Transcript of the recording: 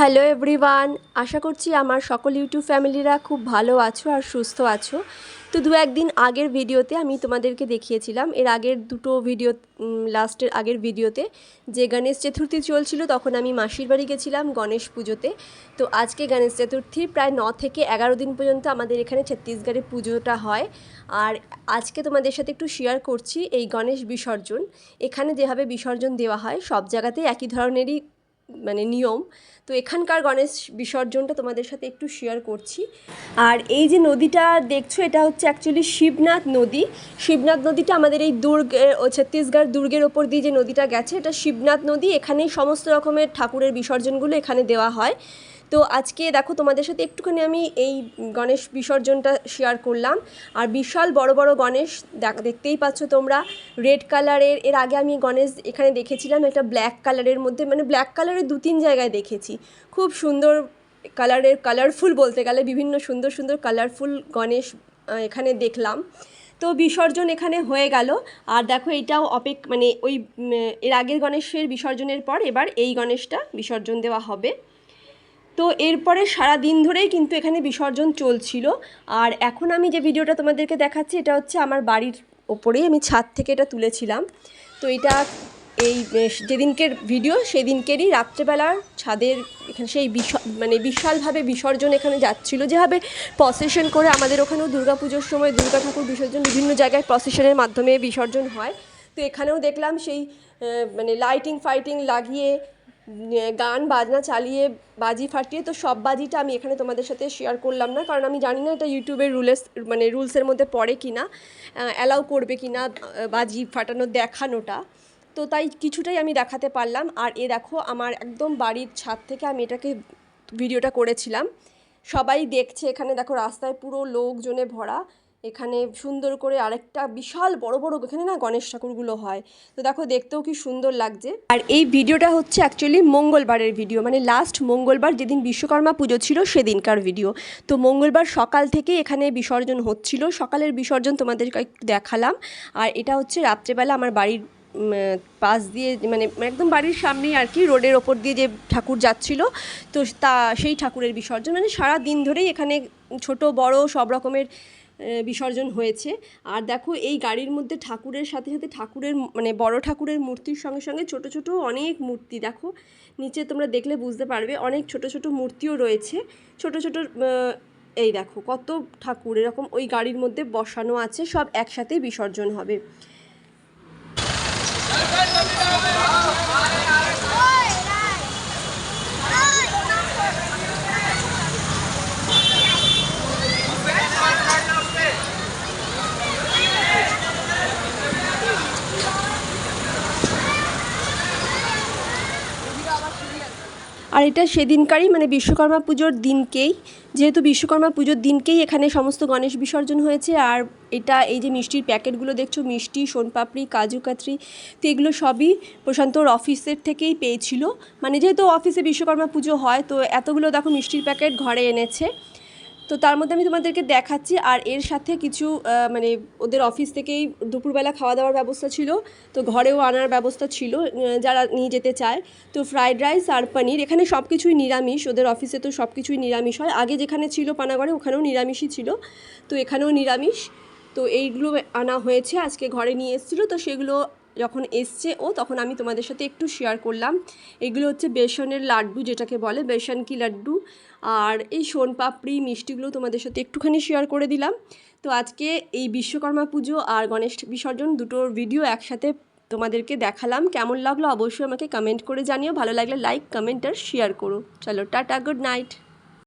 Hello everyone, আশা করছি আমার সকল ইউটিউব ফ্যামিলিরা খুব ভালো আছো আর সুস্থ আছো। তো দু একদিন আগের ভিডিওতে আমি তোমাদেরকে দেখিয়েছিলাম, এর আগের দুটো ভিডিও, লাস্টের আগের ভিডিওতে যে গণেশ চতুর্থী চলছিল, তখন আমি মাসির বাড়ি গেছিলাম গণেশ পুজোতে। তো আজকে গণেশ চতুর্থী প্রায় 9 থেকে 11 দিন পর্যন্ত আমাদের এখানে ছত্তিশগড়ে পুজোটা হয়। আর আজকে তোমাদের সাথে একটু শেয়ার করছি এই গণেশ বিসর্জন। এখানে যেভাবে বিসর্জন দেওয়া হয় সব জায়গাতেই একই ধরনেরই নিয়ম। তো এখানকার গণেশ বিসর্জনটা তোমাদের সাথে একটু শেয়ার করছি। আর এই যে নদীটা দেখছো, এটা হচ্ছে অ্যাকচুয়ালি শিবনাথ নদী। শিবনাথ নদীটা আমাদের এই ছত্তিশগড় দুর্গের ওপর দিয়ে যে নদীটা গেছে, এটা শিবনাথ নদী। এখানেই সমস্ত রকমের ঠাকুরের বিসর্জনগুলো এখানে দেওয়া হয়। তো আজকে দেখো তোমাদের সাথে একটুখানি আমি এই গণেশ বিসর্জনটা শেয়ার করলাম। আর বিশাল বড় বড় গণেশ দেখতেই পাচ্ছ তোমরা, রেড কালারের। এর আগে আমি গণেশ এখানে দেখেছিলাম একটা ব্ল্যাক কালারের মধ্যে, ব্ল্যাক কালারের 2-3 জায়গায় দেখেছি। খুব সুন্দর কালারের, কালারফুল বলতে গেলে বিভিন্ন সুন্দর সুন্দর কালারফুল গণেশ এখানে দেখলাম। তো বিসর্জন এখানে হয়ে গেল। আর দেখো এটাও ওই এর আগের গণেশের বিসর্জনের পর এবার এই গণেশটা বিসর্জন দেওয়া হবে। তো এরপরে সারা দিন ধরেই কিন্তু এখানে বিসর্জন চলছিল। আর এখন আমি যে ভিডিওটা তোমাদেরকে দেখাচ্ছি, এটা হচ্ছে আমার বাড়ির ওপরেই, আমি ছাদ থেকে এটা তুলেছিলাম। তো এটা এই যেদিনকের ভিডিও সেদিনকেরই রাত্রেবেলার ছাদের এখানে সেই বিশালভাবে বিসর্জন এখানে যাচ্ছিলো, যেভাবে প্রসেশন করে আমাদের ওখানেও পুজোর সময় দুর্গা ঠাকুর বিসর্জন বিভিন্ন জায়গায় প্রসেশনের মাধ্যমে বিসর্জন হয়। তো এখানেও দেখলাম সেই লাইটিং ফাইটিং লাগিয়ে, গান বাজনা চালিয়ে, বাজি ফাটিয়ে। তো সব বাজিটা আমি এখানে তোমাদের সাথে শেয়ার করলাম না, কারণ আমি জানি না এটা ইউটিউবের রুলসের মধ্যে পড়ে কি না, অ্যালাউ করবে কি না বাজি ফাটানো দেখানোটা। তো তাই কিছুটাই আমি দেখাতে পারলাম। আর দেখো আমার একদম বাড়ির ছাদ থেকে আমি এটাকে ভিডিওটা করেছিলাম। সবাই দেখছে, এখানে দেখো রাস্তায় পুরো লোকজনে ভরা। এখানে সুন্দর করে আরেকটা বিশাল বড় বড় এখানে না গণেশ ঠাকুরগুলো হয়। তো দেখো দেখতেও কি সুন্দর লাগছে। আর এই ভিডিওটা হচ্ছে অ্যাকচুয়ালি মঙ্গলবারের ভিডিও, লাস্ট মঙ্গলবার যেদিন বিশ্বকর্মা পুজো ছিল সেদিনকার ভিডিও। তো মঙ্গলবার সকাল থেকে এখানে বিসর্জন হচ্ছিল, সকালের বিসর্জন তোমাদেরকে একটু দেখালাম। আর এটা হচ্ছে রাত্রেবেলা আমার বাড়ির পাশ দিয়ে, একদম বাড়ির সামনেই আর কি, রোডের ওপর দিয়ে যে ঠাকুর যাচ্ছিল, তো সেই ঠাকুরের বিসর্জন। সারা দিন ধরেই এখানে ছোট বড় সব রকমের বিসর্জন হয়েছে। আর দেখো এই গাড়ির মধ্যে ঠাকুরের সাথে সাথে ঠাকুরের বড় ঠাকুরের মূর্তির সঙ্গে সঙ্গে ছোট ছোট অনেক মূর্তি, দেখো নিচে তোমরা দেখলে বুঝতে পারবে, অনেক ছোট ছোট মূর্তিও রয়েছে। ছোট ছোট এই দেখো কত ঠাকুর এরকম ওই গাড়ির মধ্যে বসানো আছে, সব একসাথেই বিসর্জন হবে। আর এটা সেদিনকারই বিশ্বকর্মা পুজোর দিনকেই, যেহেতু বিশ্বকর্মা পুজোর দিনকেই এখানে সমস্ত গণেশ বিসর্জন হয়েছে। আর এটা এই যে মিষ্টির প্যাকেটগুলো দেখছো, মিষ্টি, সোনপাপড়ি, কাজু কাতরি, তো এগুলো সবই প্রশান্তর অফিসের থেকেই পেয়েছিল। যেহেতু অফিসে বিশ্বকর্মা পুজো হয়, তো এতগুলো দেখো মিষ্টির প্যাকেট ঘরে এনেছে। তো তার মধ্যে আমি তোমাদেরকে দেখাচ্ছি। আর এর সাথে কিছু ওদের অফিস থেকেই দুপুরবেলা খাওয়া দাওয়ার ব্যবস্থা ছিল, তো ঘরেও আনার ব্যবস্থা ছিল যারা নিয়ে যেতে চায়। তো ফ্রাইড রাইস আর পনির, এখানে সব কিছুই নিরামিষ, ওদের অফিসে তো সব কিছুই নিরামিষ হয়। আগে যেখানে ছিল পানাগড়ে, ওখানেও নিরামিষই ছিল, তো এখানেও নিরামিষ। তো এইগুলো আনা হয়েছে, আজকে ঘরে নিয়ে এসেছিলো। তো সেগুলো যখন এসছে তখন আমি তোমাদের সাথে একটু শেয়ার করলাম। এগুলো হচ্ছে বেসনের লাড্ডু, যেটাকে বলে বেসন কি লাড্ডু। আর এই সোনপাপড়ি মিষ্টিগুলো তোমাদের সাথে একটুখানি শেয়ার করে দিলাম। তো আজকে এই বিশ্বকর্মা পুজো আর গণেশ বিসর্জন দুটোর ভিডিও একসাথে তোমাদেরকে দেখালাম। কেমন লাগলো অবশ্যই আমাকে কমেন্ট করে জানিও, ভালো লাগলে লাইক, কমেন্ট আর শেয়ার করো। চলো টাটা, গুড নাইট।